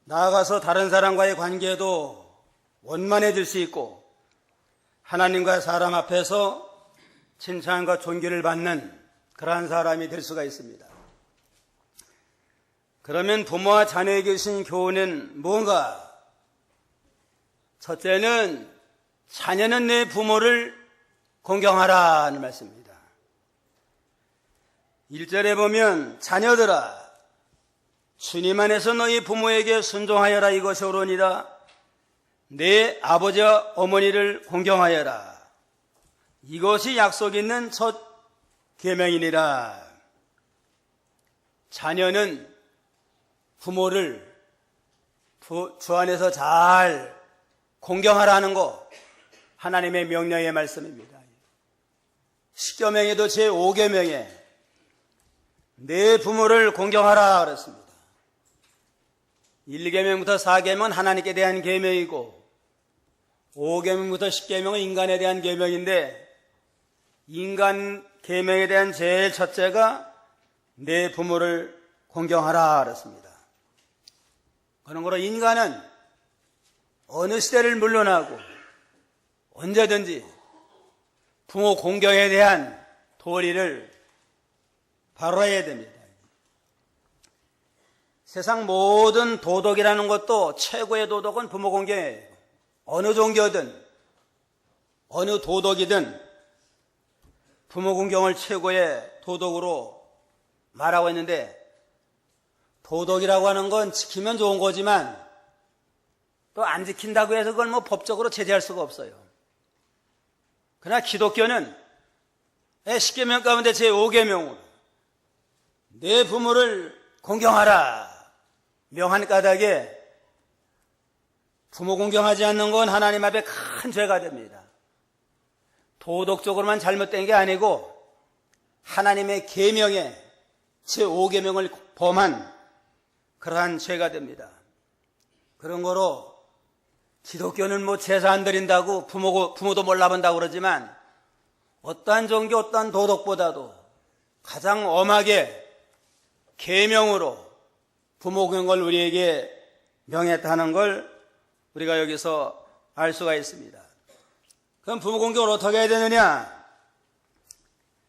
나아가서 다른 사람과의 관계도 원만해질 수 있고 하나님과 사람 앞에서 칭찬과 존귀를 받는 그러한 사람이 될 수가 있습니다. 그러면 부모와 자녀에게 주신 교훈은 뭔가? 첫째는 자녀는 내 부모를 공경하라는 말씀입니다. 1절에 보면 자녀들아 주님 안에서 너희 부모에게 순종하여라 이것이 옳으니라. 내 아버지와 어머니를 공경하여라. 이것이 약속 있는 첫 계명이니라. 자녀는 부모를 주 안에서 잘 공경하라는 거 하나님의 명령의 말씀입니다. 십계명에도 제5계명에 내 부모를 공경하라 그랬습니다. 1계명부터 4계명은 하나님께 대한 계명이고 5계명부터 10계명은 인간에 대한 계명인데 인간 계명에 대한 제일 첫째가 내 부모를 공경하라 그랬습니다. 그러므로 인간은 어느 시대를 물러나고 언제든지 부모 공경에 대한 도리를 바로해야 됩니다. 세상 모든 도덕이라는 것도 최고의 도덕은 부모 공경이에요. 어느 종교든 어느 도덕이든 부모 공경을 최고의 도덕으로 말하고 있는데 도덕이라고 하는 건 지키면 좋은 거지만 또 안 지킨다고 해서 그걸 법적으로 제재할 수가 없어요. 그러나 기독교는 10계명 가운데 제5계명으로 내 부모를 공경하라 명한 까닭에 부모 공경하지 않는 건 하나님 앞에 큰 죄가 됩니다. 도덕적으로만 잘못된 게 아니고 하나님의 계명에 제5계명을 범한 그러한 죄가 됩니다. 그런 거로 기독교는 제사 안 드린다고 부모도 몰라본다고 그러지만 어떠한 종교 어떠한 도덕보다도 가장 엄하게 계명으로 부모 공경을 우리에게 명했다는 걸 우리가 여기서 알 수가 있습니다. 그럼 부모 공경을 어떻게 해야 되느냐?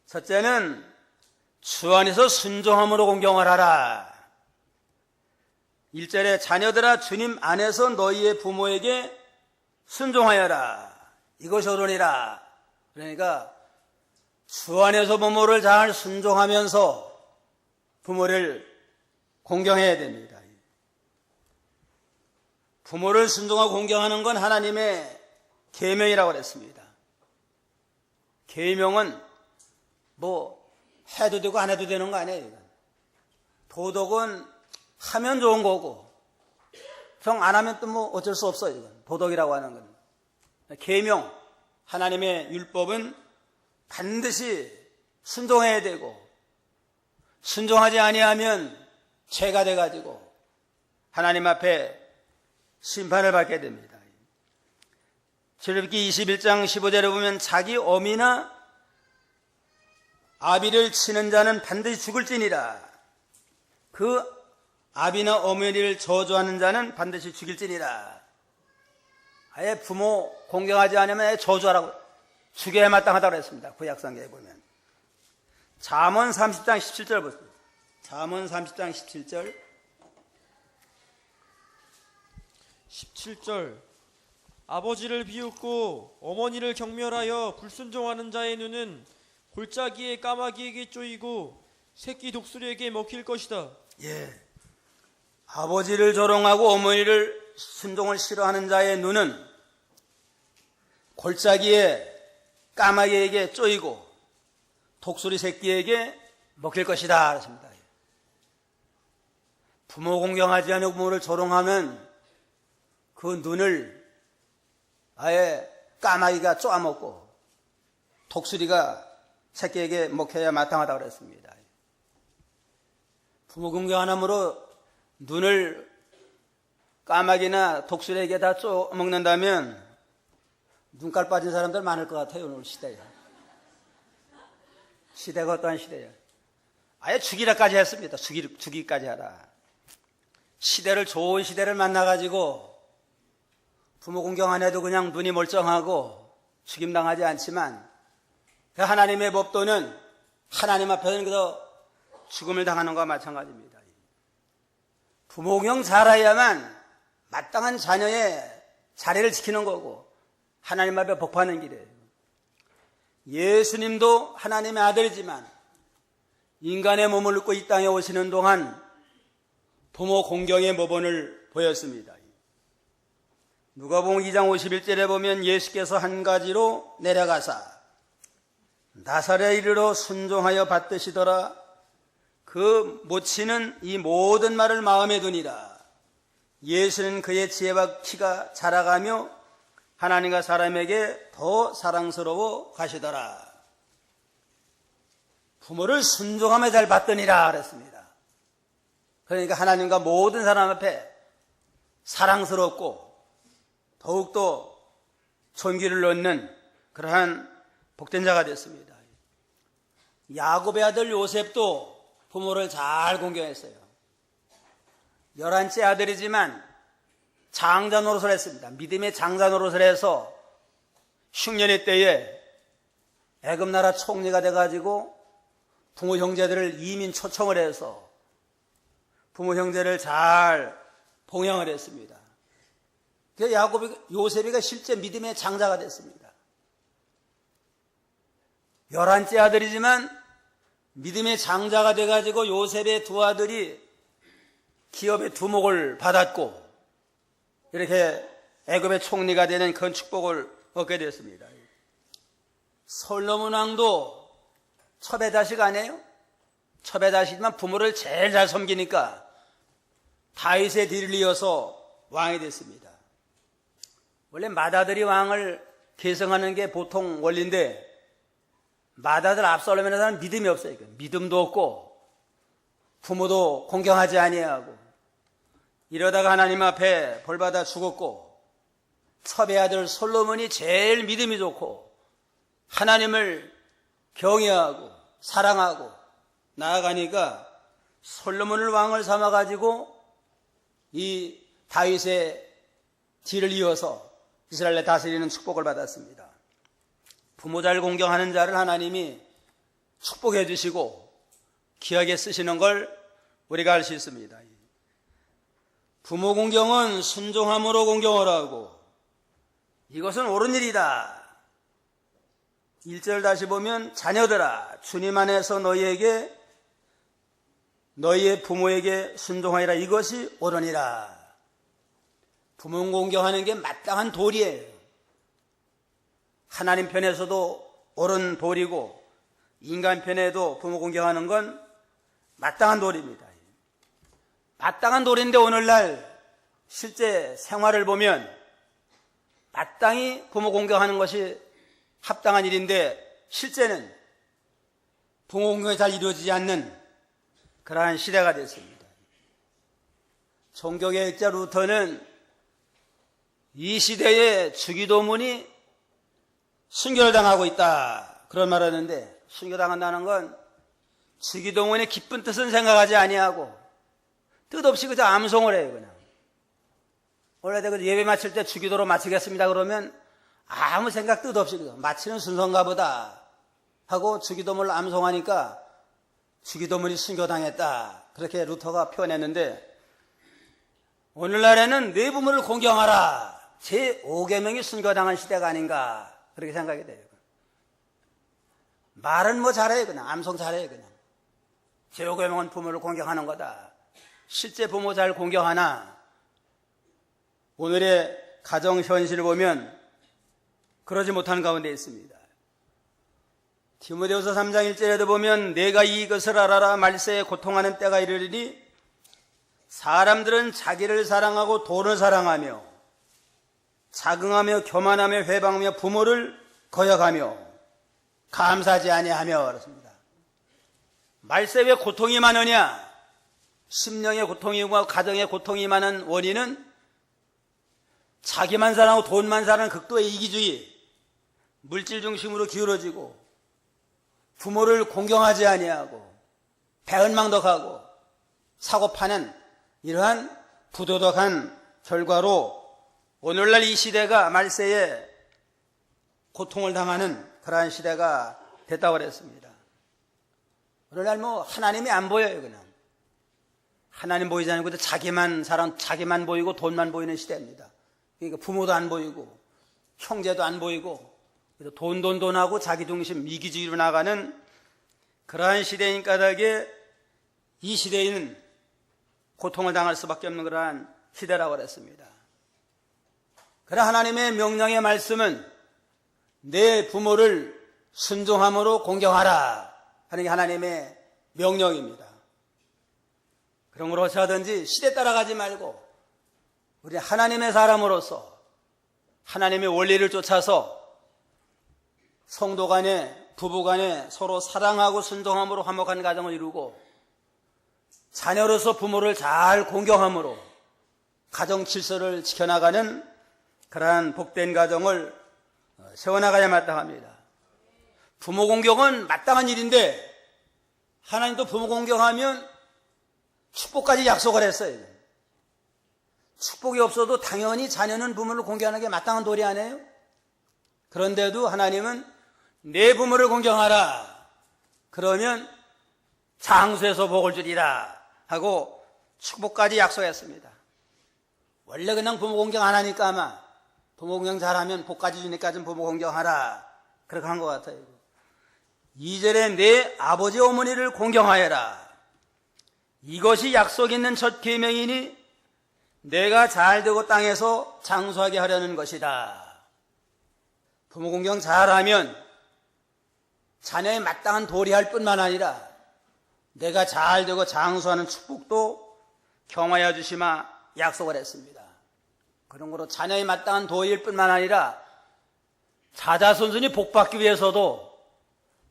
첫째는 주 안에서 순종함으로 공경을 하라. 1절에 자녀들아 주님 안에서 너희의 부모에게 순종하여라. 이것이 옳으니라. 그러니까 주 안에서 부모를 잘 순종하면서 부모를 공경해야 됩니다. 부모를 순종하고 공경하는 건 하나님의 계명이라고 그랬습니다. 계명은 해도 되고 안 해도 되는 거 아니에요. 도덕은 하면 좋은 거고 정 안 하면 또 어쩔 수 없어요. 이건 도덕이라고 하는 건. 계명, 하나님의 율법은 반드시 순종해야 되고 순종하지 아니하면 죄가 돼가지고 하나님 앞에 심판을 받게 됩니다. 출애굽기 21장 15절에 보면 자기 어미나 아비를 치는 자는 반드시 죽을지니라. 그 아비나 어머니를 저주하는 자는 반드시 죽일지니라. 아예 부모 공경하지 않으면 아예 저주하라고 죽여야 마땅하다고 했습니다. 구약성경에 보면. 잠언 30장 17절 보세요. 잠언 30장 17절 17절 아버지를 비웃고 어머니를 경멸하여 불순종하는 자의 눈은 골짜기에 까마귀에게 쪼이고 새끼 독수리에게 먹힐 것이다. 예. 아버지를 조롱하고 어머니를 순종을 싫어하는 자의 눈은 골짜기에 까마귀에게 쪼이고 독수리 새끼에게 먹힐 것이다 그랬습니다. 부모 공경하지 않고 부모를 조롱하면 그 눈을 아예 까마귀가 쪼아먹고 독수리가 새끼에게 먹혀야 마땅하다고 그랬습니다. 부모 공경 안 함으로 눈을 까마귀나 독수리에게 다 쪼먹는다면 눈깔 빠진 사람들 많을 것 같아요. 오늘 시대에. 시대가 어떠한 시대예요. 아예 죽이라까지 했습니다. 죽이까지 하라. 좋은 시대를 만나가지고 부모 공경 안 해도 그냥 눈이 멀쩡하고 죽임당하지 않지만 그 하나님의 법도는 하나님 앞에서는 그저 죽음을 당하는 것과 마찬가지입니다. 부모 공경 잘해야만 마땅한 자녀의 자리를 지키는 거고 하나님 앞에 복받는 길이에요. 예수님도 하나님의 아들이지만 인간의 몸을 입고 이 땅에 오시는 동안 부모 공경의 모범을 보였습니다. 누가복음 2장 51절에 보면 예수께서 한 가지로 내려가사 나사렛에 이르러 순종하여 받드시더라. 그 모치는 이 모든 말을 마음에 두니라. 예수는 그의 지혜와 키가 자라가며 하나님과 사람에게 더 사랑스러워 가시더라. 부모를 순종하며 잘 받더니라 그랬습니다. 그러니까 하나님과 모든 사람 앞에 사랑스럽고 더욱더 존귀를 얻는 그러한 복된 자가 됐습니다. 야곱의 아들 요셉도 부모를 잘 공경했어요. 11째 아들이지만 장자 노릇을 했습니다. 믿음의 장자 노릇을 해서 흉년의 때에 애굽 나라 총리가 돼가지고 부모 형제들을 이민 초청을 해서 부모 형제를 잘 봉양을 했습니다. 그래서 요셉이가 실제 믿음의 장자가 됐습니다. 11째 아들이지만 믿음의 장자가 돼가지고 요셉의 두 아들이 기업의 두목을 받았고 이렇게 애굽의 총리가 되는 큰 축복을 얻게 됐습니다. 솔로몬 왕도 첩의 자식 아니에요? 첩의 자식이지만 부모를 제일 잘 섬기니까 다윗의 뒤를 이어서 왕이 됐습니다. 원래 맏아들이 왕을 계승하는 게 보통 원리인데 맏아들 압살롬에 대한 믿음이 없어요. 믿음도 없고 부모도 공경하지 아니하고 이러다가 하나님 앞에 벌받아 죽었고 첩의 아들 솔로몬이 제일 믿음이 좋고 하나님을 경외하고 사랑하고 나아가니까 솔로몬을 왕을 삼아가지고 이 다윗의 뒤를 이어서 이스라엘을 다스리는 축복을 받았습니다. 부모 잘 공경하는 자를 하나님이 축복해 주시고 귀하게 쓰시는 걸 우리가 알 수 있습니다. 부모 공경은 순종함으로 공경을 하고 이것은 옳은 일이다. 1절 다시 보면 자녀들아 주님 안에서 너희의 부모에게 순종하리라. 이것이 옳으니라. 부모 공경하는 게 마땅한 도리예요. 하나님 편에서도 옳은 도리고 인간 편에도 부모 공경하는 건 마땅한 도리입니다. 마땅한 도리인데 오늘날 실제 생활을 보면 마땅히 부모 공경하는 것이 합당한 일인데 실제는 부모 공경이 잘 이루어지지 않는 그러한 시대가 됐습니다. 종교개혁자 루터는 이 시대에 주기도문이 순교를 당하고 있다 그런 말을 하는데 순교당한다는 건 주기도문의 기쁜 뜻은 생각하지 아니하고 뜻없이 그저 암송을 해요. 그냥 원래 내가 예배 마칠 때 주기도로 마치겠습니다 그러면 아무 생각 뜻없이 마치는 순서인가 보다 하고 주기도문을 암송하니까 주기도문이 순교당했다 그렇게 루터가 표현했는데 오늘날에는 내 부모를 공경하라 제5계명이 순교당한 시대가 아닌가 그렇게 생각이 돼요. 말은 뭐 잘해요. 그냥 암송 잘해요. 그냥 제5계명은 부모를 공경하는 거다. 실제 부모 잘 공경하나 오늘의 가정 현실을 보면 그러지 못하는 가운데 있습니다. 디모데후서 3장 1절에도 보면 내가 이것을 알아라 말세에 고통하는 때가 이르리니 사람들은 자기를 사랑하고 돈을 사랑하며 자긍하며 교만하며 회방하며 부모를 거역하며 감사하지 아니하며 그렇습니다. 말세 왜 고통이 많으냐? 심령의 고통이고 가정의 고통이 많은 원인은 자기만 사랑하고 돈만 사랑하는 극도의 이기주의, 물질 중심으로 기울어지고 부모를 공경하지 아니하고 배은망덕하고 사고 파는 이러한 부도덕한 결과로 오늘날 이 시대가 말세에 고통을 당하는 그러한 시대가 됐다고 그랬습니다. 오늘날 하나님이 안 보여요. 그냥 하나님 보이지 않고 자기만 보이고 돈만 보이는 시대입니다. 그러니까 부모도 안 보이고 형제도 안 보이고 돈하고 자기 중심 이기주의로 나가는 그러한 시대인 까닭에 이 시대에는 고통을 당할 수밖에 없는 그러한 시대라고 그랬습니다. 그러나 하나님의 명령의 말씀은 내 부모를 순종함으로 공경하라 하는 게 하나님의 명령입니다. 그런 걸 어찌하든지 시대 따라가지 말고 우리 하나님의 사람으로서 하나님의 원리를 쫓아서 성도 간에 부부 간에 서로 사랑하고 순종함으로 화목한 가정을 이루고 자녀로서 부모를 잘 공경함으로 가정 질서를 지켜나가는 그러한 복된 가정을 세워나가야 마땅합니다. 부모 공경은 마땅한 일인데 하나님도 부모 공경하면 축복까지 약속을 했어요. 축복이 없어도 당연히 자녀는 부모를 공경하는 게 마땅한 도리 아니에요? 그런데도 하나님은 내 부모를 공경하라. 그러면 장수에서 복을 주리라 하고 축복까지 약속했습니다. 원래 그냥 부모 공경 안 하니까 아마 부모 공경 잘하면 복까지 주니까 좀 부모 공경하라 그렇게 한 것 같아요. 2절에 내 아버지 어머니를 공경하여라. 이것이 약속 있는 첫 계명이니 내가 잘되고 땅에서 장수하게 하려는 것이다. 부모 공경 잘하면 자녀에 마땅한 도리할 뿐만 아니라 내가 잘되고 장수하는 축복도 경하여 주시마 약속을 했습니다. 그런 거로 자녀에 마땅한 도리일 뿐만 아니라 자자손손이 복받기 위해서도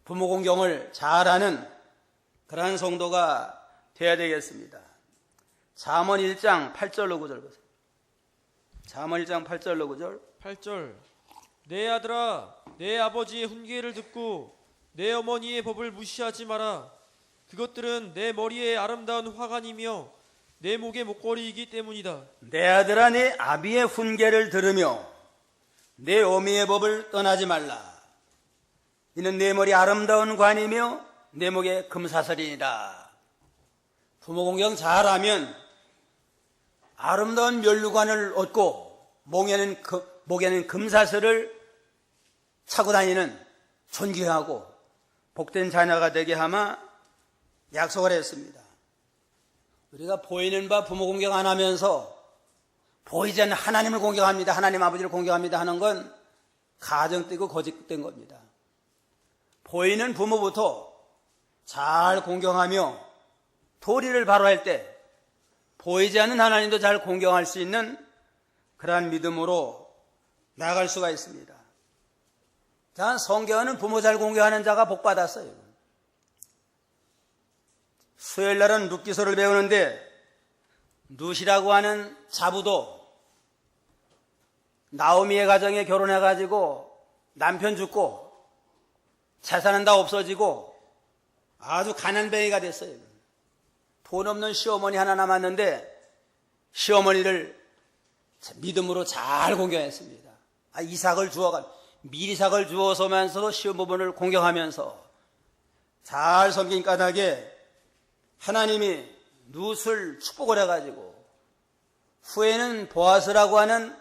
부모 공경을 잘하는 그러한 성도가 되어야 되겠습니다. 잠언 1장 8절로 9절 보세요. 잠언 1장 8절로 9절. 8절 내 아들아 내 아버지의 훈계를 듣고 내 어머니의 법을 무시하지 마라. 그것들은 내 머리에 아름다운 화관이며 내 목의 목걸이이기 때문이다. 내 아들아 내 아비의 훈계를 들으며 내 어미의 법을 떠나지 말라. 이는 내 머리 아름다운 관이며 내 목의 금사슬이니라. 부모 공경 잘하면 아름다운 면류관을 얻고 목에는 금사슬을 차고 다니는 존귀하고 복된 자녀가 되게 하마 약속을 했습니다. 우리가 보이는 바 부모 공경 안 하면서 보이지 않는 하나님을 공경합니다. 하나님 아버지를 공경합니다 하는 건 가정되고 거짓된 겁니다. 보이는 부모부터 잘 공경하며 도리를 바로 할 때 보이지 않는 하나님도 잘 공경할 수 있는 그러한 믿음으로 나아갈 수가 있습니다. 자, 성경은 부모 잘 공경하는 자가 복받았어요. 수요일 날은 룻기서를 배우는데 룻이라고 하는 자부도 나오미의 가정에 결혼해가지고 남편 죽고 재산은 다 없어지고 아주 가난뱅이가 됐어요. 돈 없는 시어머니 하나 남았는데 시어머니를 믿음으로 잘 공경했습니다. 밀이삭을 주어서면서도 시어머니를 공경하면서 잘 섬긴 까닭에 하나님이 룻을 축복을 해가지고 후에는 보아스라고 하는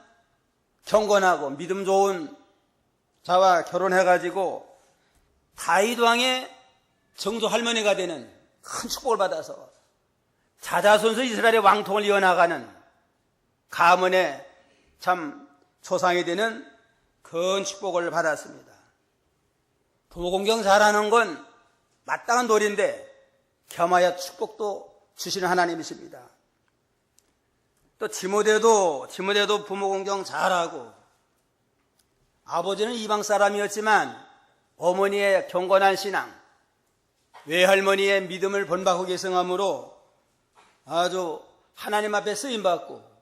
경건하고 믿음 좋은 자와 결혼해가지고 다윗 왕의 정조 할머니가 되는 큰 축복을 받아서 자자손손 이스라엘의 왕통을 이어나가는 가문의 참 조상이 되는 큰 축복을 받았습니다. 부모 공경 잘하는 건 마땅한 도리인데 겸하여 축복도 주시는 하나님이십니다. 또 디모데도 부모 공경 잘하고 아버지는 이방 사람이었지만 어머니의 경건한 신앙, 외할머니의 믿음을 본받고 계승함으로 아주 하나님 앞에 쓰임받고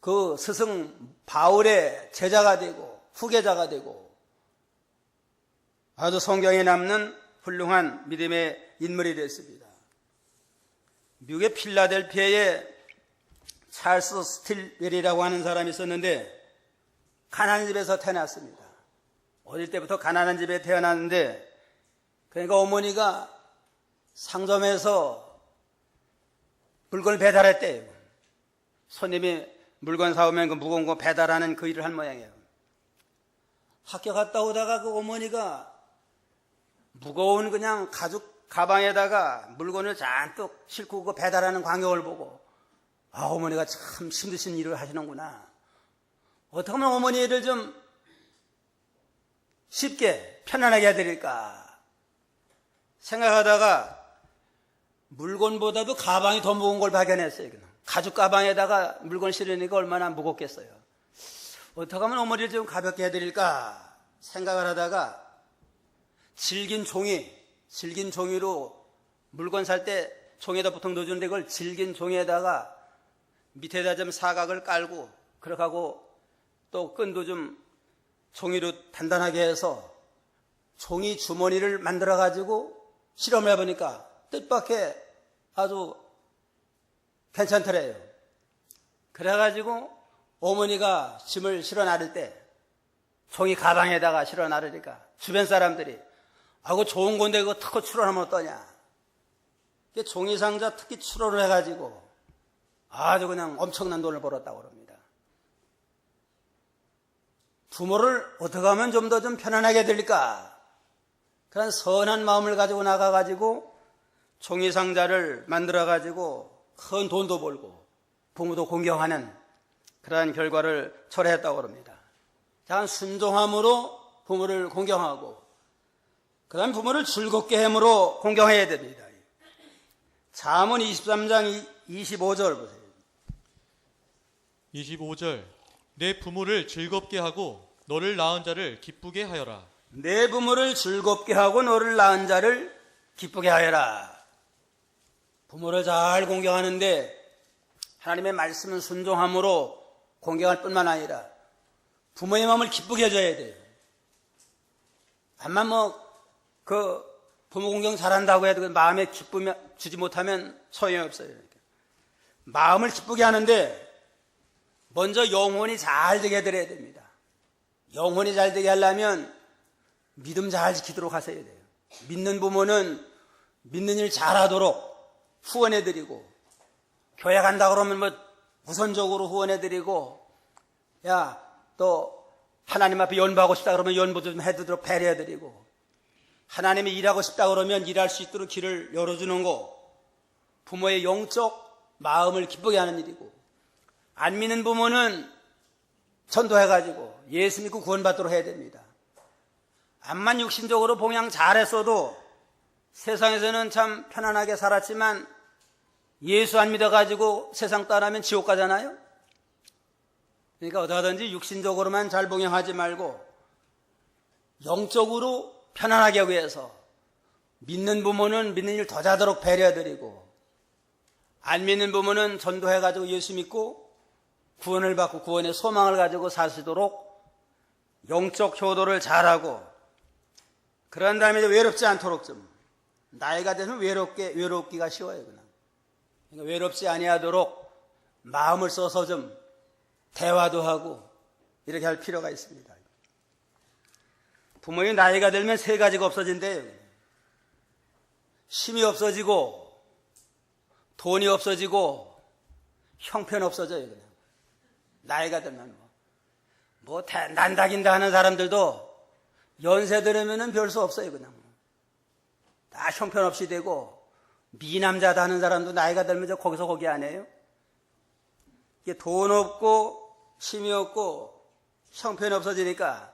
그 스승 바울의 제자가 되고 후계자가 되고 아주 성경에 남는 훌륭한 믿음의 인물이 됐습니다. 미국의 필라델피아에 찰스 스틸웰이라고 하는 사람이 있었는데 가난한 집에서 태어났습니다. 어릴 때부터 가난한 집에 태어났는데 그러니까 어머니가 상점에서 물건을 배달했대요. 손님이 물건 사오면 그 무거운 거 배달하는 그 일을 한 모양이에요. 학교 갔다 오다가 그 어머니가 무거운 그냥 가죽 가방에다가 물건을 잔뜩 싣고 그 배달하는 광경을 보고 어머니가 참 힘드신 일을 하시는구나. 어떻게 하면 어머니를 좀 쉽게 편안하게 해드릴까 생각하다가 물건보다도 가방이 더 무거운 걸 발견했어요. 가죽 가방에다가 물건 실으니까 얼마나 무겁겠어요. 어떻게 하면 어머니를 좀 가볍게 해드릴까 생각을 하다가 질긴 종이로 물건 살 때 종에다 보통 넣어주는데 그걸 질긴 종이에다가 밑에다 좀 사각을 깔고 그렇게 하고 또 끈도 좀 종이로 단단하게 해서 종이 주머니를 만들어 가지고 실험을 해보니까 뜻밖의 아주 괜찮더래요. 그래가지고 어머니가 짐을 실어 나를 때 종이 가방에다가 실어 나르니까 주변 사람들이 아이고 좋은 건데 이거 특허 출원하면 어떠냐. 종이 상자 특히 출원을 해가지고 아주 그냥 엄청난 돈을 벌었다고 그럽니다. 부모를 어떻게 하면 좀 더 좀 편안하게 해드릴까? 그런 선한 마음을 가지고 나가가지고 종이 상자를 만들어가지고 큰 돈도 벌고 부모도 공경하는 그러한 결과를 초래했다고 합니다. 자, 순종함으로 부모를 공경하고 그 다음 부모를 즐겁게 함으로 공경해야 됩니다. 잠언 23장 25절 보세요. 25절 내 부모를 즐겁게 하고 너를 낳은 자를 기쁘게 하여라. 내 부모를 즐겁게 하고 너를 낳은 자를 기쁘게 하여라. 부모를 잘 공경하는데 하나님의 말씀은 순종함으로 공경할 뿐만 아니라 부모의 마음을 기쁘게 해줘야 돼요. 암만 부모 공경 잘한다고 해도 마음에 기쁨 주지 못하면 소용이 없어요. 마음을 기쁘게 하는데 먼저 영혼이 잘 되게 해드려야 됩니다. 영혼이 잘 되게 하려면 믿음 잘 지키도록 하셔야 돼요. 믿는 부모는 믿는 일 잘하도록 후원해드리고 교회 간다 그러면 우선적으로 후원해드리고 또 하나님 앞에 연보하고 싶다 그러면 연보도 좀 해드리도록 배려해드리고 하나님이 일하고 싶다 그러면 일할 수 있도록 길을 열어주는 거 부모의 영적 마음을 기쁘게 하는 일이고 안 믿는 부모는 전도해가지고 예수 믿고 구원받도록 해야 됩니다. 암만 육신적으로 봉양 잘했어도 세상에서는 참 편안하게 살았지만 예수 안 믿어가지고 세상 따라하면 지옥 가잖아요. 그러니까 어디가든지 육신적으로만 잘 봉양하지 말고 영적으로 편안하게 하기 위해서 믿는 부모는 믿는 일 더 잘하도록 배려해드리고 안 믿는 부모는 전도해가지고 예수 믿고 구원을 받고 구원의 소망을 가지고 사시도록 영적 효도를 잘하고 그런 다음에 외롭지 않도록 좀 나이가 되면 외롭기가 쉬워요. 그러니까 외롭지 아니하도록 마음을 써서 좀 대화도 하고 이렇게 할 필요가 있습니다. 부모의 나이가 들면 세 가지가 없어진대요. 힘이 없어지고 돈이 없어지고 형편 없어져요. 그냥. 나이가 들면 난다긴다 하는 사람들도 연세 들으면 별 수 없어요. 그냥 다 형편없이 되고 미남자다 하는 사람도 나이가 들면 거기서 거기 안 해요. 이게 돈 없고 힘이 없고 형편이 없어지니까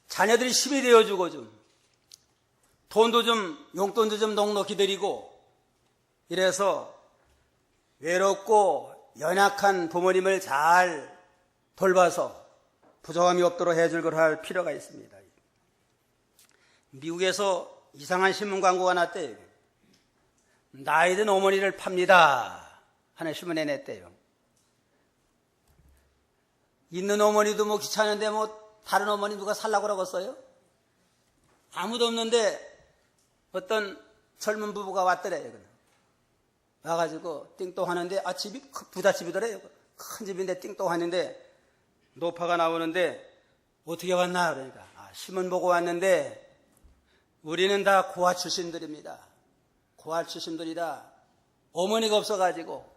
자녀들이 힘이 되어주고 좀 돈도 좀 용돈도 좀 넉넉히 드리고 이래서 외롭고 연약한 부모님을 잘 돌봐서 부족함이 없도록 해줄 걸 할 필요가 있습니다. 미국에서 이상한 신문 광고가 났대요. 나이든 어머니를 팝니다 하는 신문에 냈대요. 있는 어머니도 귀찮은데 다른 어머니 누가 살라고 그러겠어요? 아무도 없는데 어떤 젊은 부부가 왔더래요. 와가지고 띵똥하는데 집이 부잣집이더래요. 큰 집인데 띵똥하는데 노파가 나오는데 어떻게 왔나 그러니까 신문 보고 왔는데 우리는 다 고아 출신들입니다. 고아 출신들이라 어머니가 없어가지고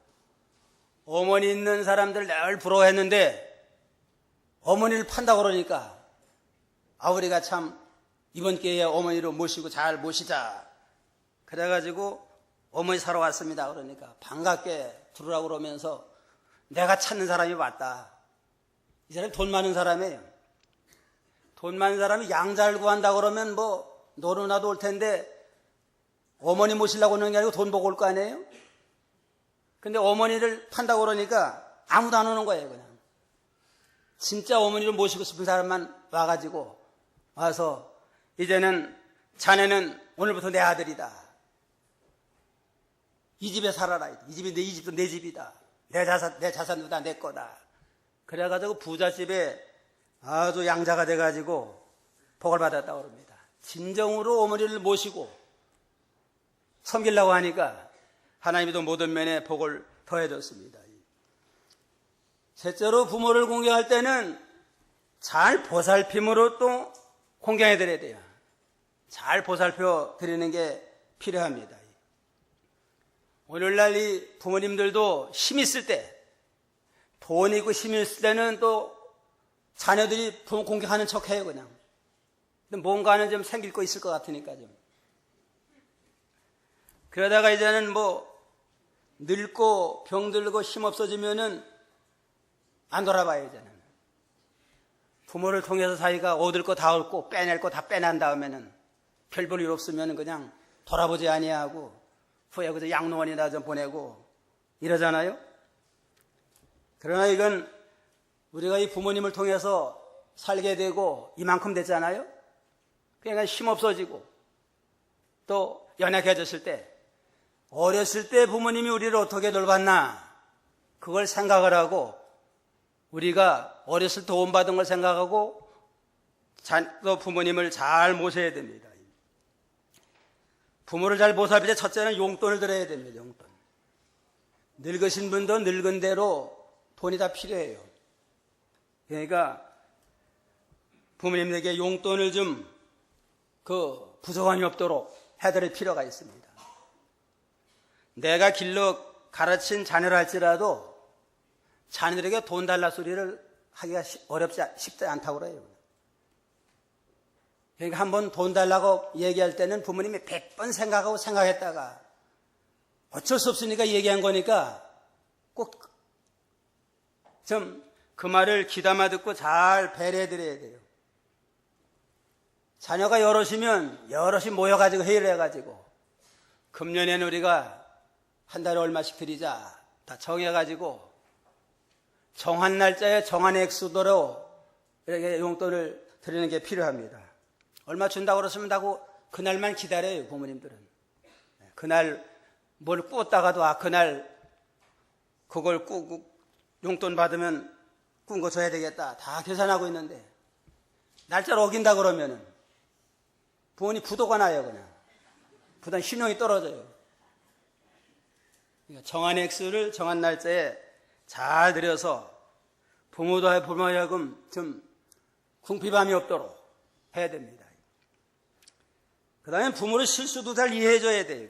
어머니 있는 사람들 늘 부러워했는데 어머니를 판다고 그러니까 우리가 참 이번 기회에 어머니를 모시고 잘 모시자. 그래가지고 어머니 사러 왔습니다. 그러니까 반갑게 들으라고 그러면서 내가 찾는 사람이 왔다. 이 사람이 돈 많은 사람이에요. 돈 많은 사람이 양 잘 구한다고 그러면 뭐 노루나도 올 텐데 어머니 모시려고 오는 게 아니고 돈 보고 올 거 아니에요? 근데 어머니를 판다고 그러니까 아무도 안 오는 거예요, 그냥. 진짜 어머니를 모시고 싶은 사람만 와가지고 와서 이제는 자네는 오늘부터 내 아들이다. 이 집에 살아라. 이 집도 내 집이다. 내 자산도 다 내 거다. 그래가지고 부잣집에 아주 양자가 돼가지고 복을 받았다고 합니다. 진정으로 어머니를 모시고 섬기려고 하니까 하나님이 또 모든 면에 복을 더해줬습니다. 셋째로 부모를 공경할 때는 잘 보살핌으로 또 공경해 드려야 돼요. 잘 보살펴 드리는 게 필요합니다. 오늘날 이 부모님들도 힘 있을 때, 돈 있고 힘 있을 때는 또 자녀들이 부모 공경하는 척 해요, 그냥. 근데 뭔가는 좀 생길 거 있을 것 같으니까 좀. 그러다가 이제는 뭐 늙고 병들고 힘 없어지면은 안 돌아봐요, 이제는. 부모를 통해서 자기가 얻을 거 다 얻고 빼낼 거 다 빼낸 다음에는 별 볼 일 없으면 그냥 돌아보지 아니하고 후에 그저 양로원이나 좀 보내고 이러잖아요. 그러나 이건 우리가 이 부모님을 통해서 살게 되고 이만큼 됐잖아요. 그러니까 힘 없어지고 또 연약해졌을 때 어렸을 때 부모님이 우리를 어떻게 돌봤나 그걸 생각을 하고 우리가 어렸을 때 도움받은 걸 생각하고 또 부모님을 잘 모셔야 됩니다. 부모를 잘 모셔야 때 첫째는 용돈을 드려야 됩니다. 용돈. 늙으신 분도 늙은 대로 돈이 다 필요해요. 그러니까 부모님에게 용돈을 좀 부족함이 없도록 해드릴 필요가 있습니다. 내가 길러 가르친 자녀를 할지라도 자녀들에게 돈 달라 소리를 하기가 쉽지 않다고 그래요. 그러니까 한번 돈 달라고 얘기할 때는 부모님이 100번 생각하고 생각했다가 어쩔 수 없으니까 얘기한 거니까 꼭 좀 그 말을 귀담아 듣고 잘 배려해 드려야 돼요. 자녀가 여럿이 모여가지고 회의를 해가지고 금년에는 우리가 한 달에 얼마씩 드리자 다 정해가지고 정한 날짜에 정한 액수대로 이렇게 용돈을 드리는 게 필요합니다. 얼마 준다고 그러시면 하고 그날만 기다려요, 부모님들은. 그날 뭘 꾸었다가도 그날 그걸 꾸고 용돈 받으면 꾼 거 줘야 되겠다. 다 계산하고 있는데 날짜를 어긴다 그러면은 부모님 부도가 나요, 그냥. 부담 신용이 떨어져요. 그러니까 정한 액수를 정한 날짜에 잘 들여서 부모도 부모하여금 좀 궁핍함이 없도록 해야 됩니다. 그 다음에 부모를 실수도 잘 이해해줘야 돼요.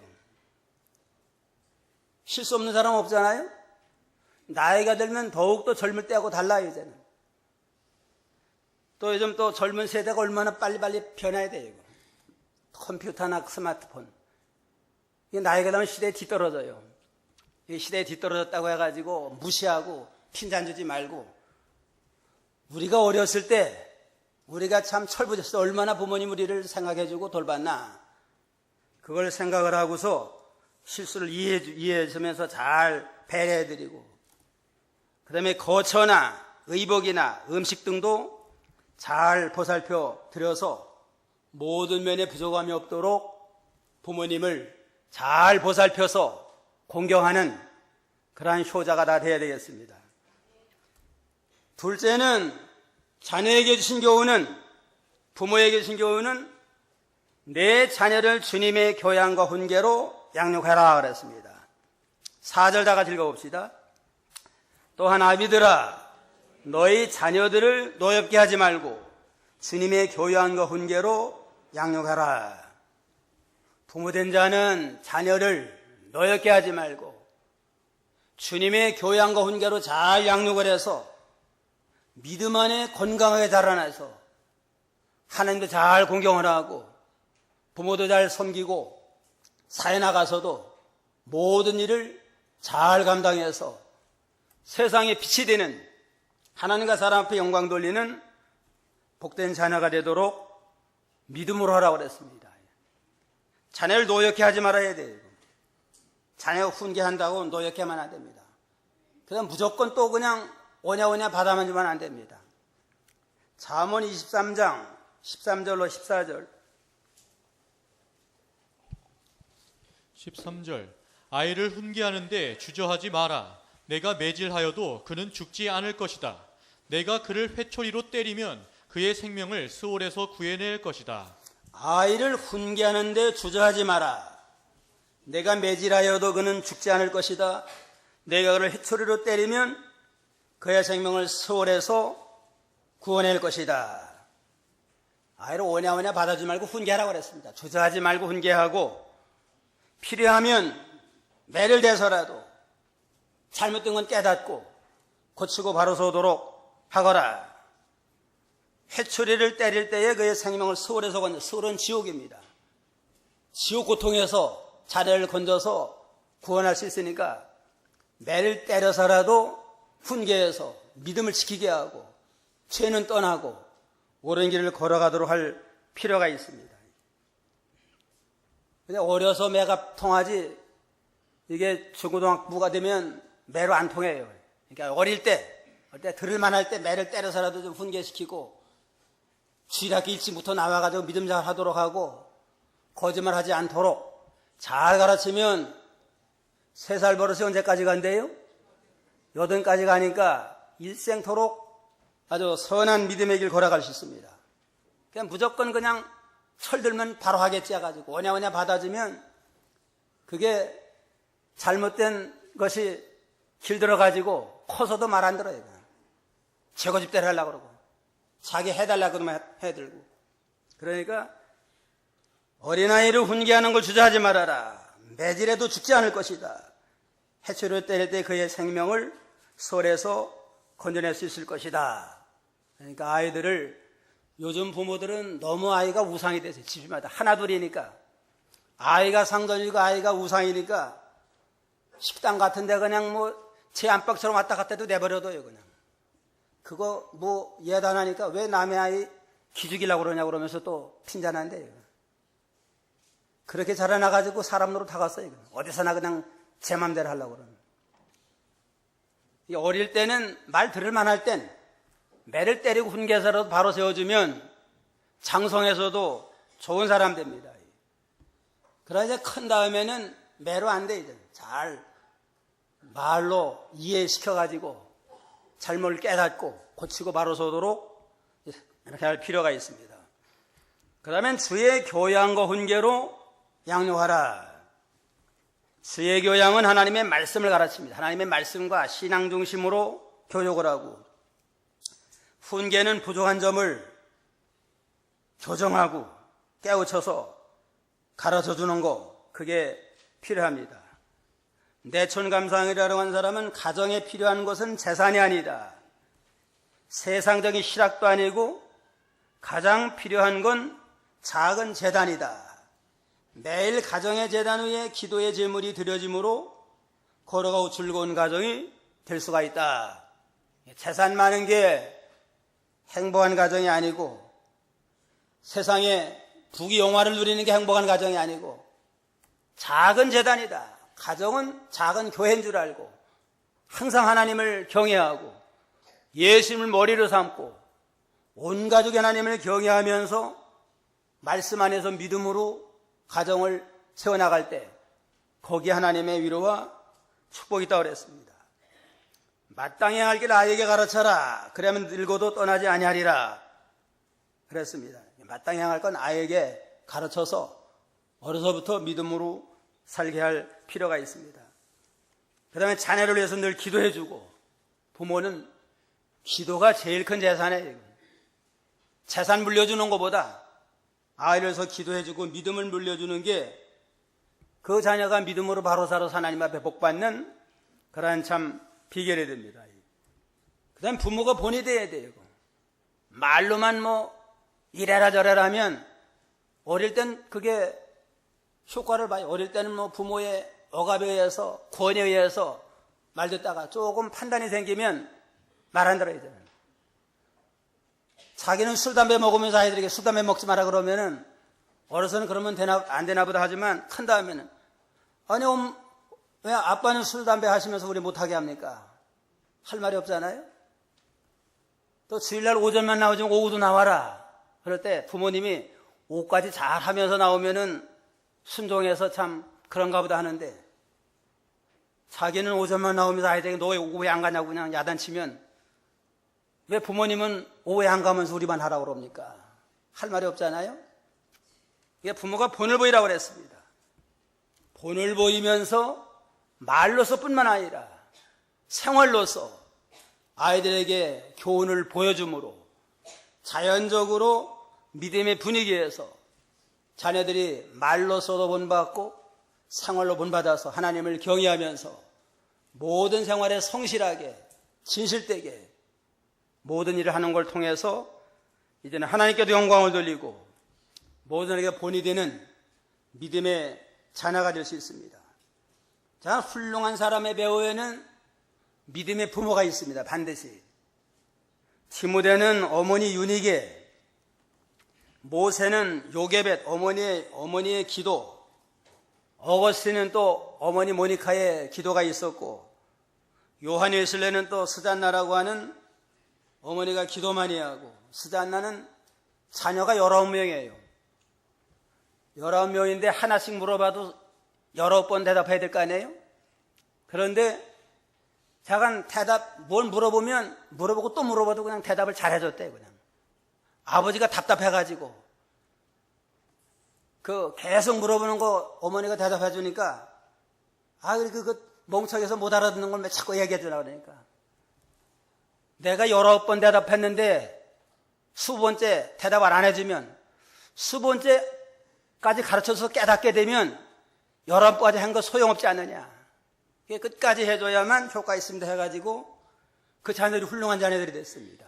실수 없는 사람 없잖아요? 나이가 들면 더욱더 젊을 때하고 달라요, 이제는. 또 요즘 또 젊은 세대가 얼마나 빨리빨리 변해야 돼요. 컴퓨터나 스마트폰. 이게 나이가 들면 시대에 뒤떨어져요. 이 시대에 뒤떨어졌다고 해가지고 무시하고 핀잔 주지 말고 우리가 어렸을 때 우리가 참 철부졌을 때 얼마나 부모님 우리를 생각해주고 돌봤나 그걸 생각을 하고서 실수를 이해해주면서 잘 배려해드리고 그 다음에 거처나 의복이나 음식 등도 잘 보살펴 드려서 모든 면에 부족함이 없도록 부모님을 잘 보살펴서 공경하는 그러한 효자가 다 되어야 되겠습니다. 둘째는 자녀에게 주신 교훈은 부모에게 주신 교훈은 내 자녀를 주님의 교양과 훈계로 양육하라 그랬습니다. 4절 다 같이 읽어봅시다. 또한 아비들아 너희 자녀들을 노엽게 하지 말고 주님의 교양과 훈계로 양육하라. 부모된 자는 자녀를 노엽게 하지 말고 주님의 교양과 훈계로 잘 양육을 해서 믿음 안에 건강하게 자라나서 하나님도 잘 공경을 하고 부모도 잘 섬기고 사회 나가서도 모든 일을 잘 감당해서 세상에 빛이 되는 하나님과 사람 앞에 영광 돌리는 복된 자녀가 되도록 믿음으로 하라고 그랬습니다. 자녀를 노엽게 하지 말아야 돼요. 자녀 훈계한다고 노엽게만 안 됩니다. 그냥 무조건 또 그냥 오냐오냐 받아만 주면 안 됩니다. 잠언 23장 13절로 14절 13절 아이를 훈계하는데 주저하지 마라. 내가 매질하여도 그는 죽지 않을 것이다. 내가 그를 회초리로 때리면 그의 생명을 스올에서 구해낼 것이다. 아이를 훈계하는데 주저하지 마라. 내가 매질하여도 그는 죽지 않을 것이다. 내가 그를 회초리로 때리면 그의 생명을 스올에서 구원할 것이다. 아이를 오냐오냐 받아주지 말고 훈계하라고 그랬습니다. 주저하지 말고 훈계하고 필요하면 매를 대서라도 잘못된 건 깨닫고 고치고 바로 서도록 하거라. 회초리를 때릴 때에 그의 생명을 스올에서 건져, 스올은 지옥입니다. 지옥 고통에서 자녀를 건져서 구원할 수 있으니까 매를 때려서라도 훈계해서 믿음을 지키게 하고 죄는 떠나고 옳은 길을 걸어가도록 할 필요가 있습니다. 근데 어려서 매가 통하지 이게 중고등학부가 되면 매로 안 통해요. 그러니까 어릴 때 들을만 할 때 매를 때려서라도 좀 훈계시키고 주일학교 일찍부터 나와가지고 믿음 잘 하도록 하고 거짓말하지 않도록 잘 가르치면 3살 버릇이 언제까지 간대요? 8까지 가니까 일생토록 아주 선한 믿음의 길 걸어갈 수 있습니다. 그냥 무조건 그냥 철들면 바로 하겠지 해가지고 오냐오냐 받아주면 그게 잘못된 것이 길들어가지고 커서도 말 안 들어요. 제고집대로 하려고 그러고 자기 해달라고 그러면 해들고. 그러니까 어린아이를 훈계하는 걸 주저하지 말아라. 매질해도 죽지 않을 것이다. 해초리를 때릴 때 그의 생명을 솔에서 건져낼 수 있을 것이다. 그러니까 아이들을 요즘 부모들은 너무 아이가 우상이 돼서 집마다 하나둘이니까 아이가 상전이고 아이가 우상이니까 식당 같은 데 그냥 뭐 제 안팎처럼 왔다 갔다 해도 내버려둬요. 그냥 그거 뭐 예단하니까 왜 남의 아이 기죽이려고 그러냐고 그러면서 또 핀잔한대요. 그렇게 자라나가지고 사람 노릇 다 갔어요. 어디서나 그냥 제 맘대로 하려고 그러는. 어릴 때는 말 들을 만할 땐 매를 때리고 훈계해서라도 바로 세워주면 장성에서도 좋은 사람 됩니다. 그러나 이제 큰 다음에는 매로 안 돼. 이제 잘 말로 이해시켜가지고 잘못을 깨닫고 고치고 바로 서도록 이렇게 할 필요가 있습니다. 그러면 주의 교양과 훈계로 양육하라. 주의 교양은 하나님의 말씀을 가르칩니다. 하나님의 말씀과 신앙 중심으로 교육을 하고, 훈계는 부족한 점을 교정하고 깨우쳐서 가르쳐주는 거, 그게 필요합니다. 내촌감상이라고 하는 사람은 가정에 필요한 것은 재산이 아니다. 세상적인 실학도 아니고 가장 필요한 건 작은 재단이다. 매일 가정의 재단 위에 기도의 제물이 드려짐으로 걸어가고 즐거운 가정이 될 수가 있다. 재산 많은 게 행복한 가정이 아니고 세상에 부귀영화를 누리는 게 행복한 가정이 아니고 작은 재단이다. 가정은 작은 교회인 줄 알고 항상 하나님을 경외하고 예수님을 머리로 삼고 온 가족이 하나님을 경외하면서 말씀 안에서 믿음으로 가정을 세워나갈 때 거기에 하나님의 위로와 축복이 있다고 그랬습니다. 마땅히 할 길 아이에게 가르쳐라. 그러면 늙어도 떠나지 아니하리라 그랬습니다. 마땅히 할 건 아이에게 가르쳐서 어려서부터 믿음으로 살게 할 필요가 있습니다. 그 다음에 자녀를 위해서 늘 기도해주고, 부모는 기도가 제일 큰 재산이에요. 재산 물려주는 것보다 아이를 위해서 기도해주고 믿음을 물려주는 게 그 자녀가 믿음으로 바로 살아서 하나님 앞에 복받는 그러한 참 비결이 됩니다. 그 다음에 부모가 본이 돼야 돼요. 말로만 뭐 이래라 저래라 하면 어릴 땐 그게 효과를 봐요. 어릴 때는 뭐 부모의 억압에 의해서, 권위에 의해서 말 듣다가 조금 판단이 생기면 말 안 들어야 되는. 자기는 술, 담배 먹으면서 아이들에게 술, 담배 먹지 마라 그러면은 어려서는 그러면 되나, 안 되나 보다 하지만 큰 다음에는 아니, 왜 아빠는 술, 담배 하시면서 우리 못하게 합니까? 할 말이 없잖아요? 또 주일날 오전만 나오지 오후도 나와라. 그럴 때 부모님이 오후까지 잘 하면서 나오면은 순종해서 참 그런가 보다 하는데 자기는 오전만 나오면서 아이들에게 너 왜 오후에 안 가냐고 그냥 야단치면 왜 부모님은 오후에 안 가면서 우리만 하라고 그럽니까? 할 말이 없잖아요? 이게 부모가 본을 보이라고 그랬습니다. 본을 보이면서 말로서 뿐만 아니라 생활로서 아이들에게 교훈을 보여줌으로 자연적으로 믿음의 분위기에서 자녀들이 말로서도 본받고 생활로 본받아서 하나님을 경외하면서 모든 생활에 성실하게 진실되게 모든 일을 하는 걸 통해서 이제는 하나님께도 영광을 돌리고 모든에게 본이 되는 믿음의 자녀가 될 수 있습니다. 자, 훌륭한 사람의 배후에는 믿음의 부모가 있습니다. 반드시. 디모데는 어머니 유니게, 모세는 요게벳 어머니의 기도, 어거스틴은 또 어머니 모니카의 기도가 있었고, 요한 웨슬레는 또 스잔나라고 하는 어머니가 기도 많이 하고, 스잔나는 자녀가 19명이에요. 19명인데 하나씩 물어봐도 19번 대답해야 될 거 아니에요? 그런데 잠깐 뭘 물어보고 또 물어봐도 그냥 대답을 잘 해줬대요, 그냥. 아버지가 답답해가지고. 계속 물어보는 거 어머니가 대답해 주니까, 멍청해서 못 알아듣는 걸 왜 자꾸 얘기해 주려고 그러니까. 내가 19번 대답했는데, 20번째 대답을 안 해주면, 20번째까지 가르쳐서 깨닫게 되면, 11번까지 한 거 소용없지 않느냐. 끝까지 해줘야만 효과 있습니다 해가지고 그 자녀들이 훌륭한 자녀들이 됐습니다.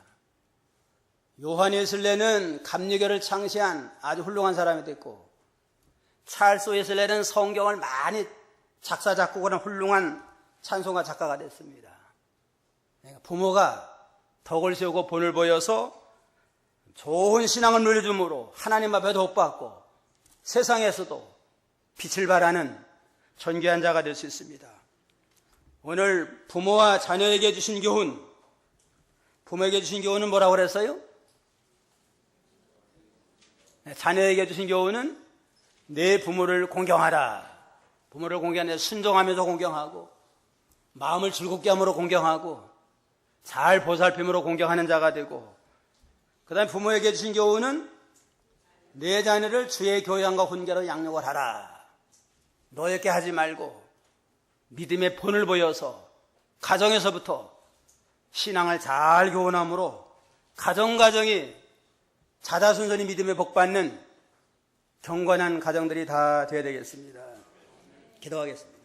요한 웨슬레는 감리교를 창시한 아주 훌륭한 사람이 됐고, 찰스 웨슬레는 성경을 많이 작사 작곡을 한 훌륭한 찬송가 작가가 됐습니다. 부모가 덕을 세우고 본을 보여서 좋은 신앙을 물려줌으로 하나님 앞에도 복받고 세상에서도 빛을 발하는 존귀한 자가 될 수 있습니다. 오늘 부모와 자녀에게 주신 교훈, 부모에게 주신 교훈은 뭐라고 그랬어요? 자녀에게 주신 교훈은 내 부모를 공경하라. 부모를 공경하는 순종하면서 공경하고, 마음을 즐겁게 함으로 공경하고, 잘 보살핌으로 공경하는 자가 되고, 그 다음에 부모에게 주신 교훈은 내 자녀를 주의 교양과 훈계로 양육을 하라. 노엽게 하지 말고 믿음의 본을 보여서 가정에서부터 신앙을 잘 교훈함으로 가정이 자자손손이 믿음에 복받는 경건한 가정들이 다 되어야 되겠습니다. 기도하겠습니다.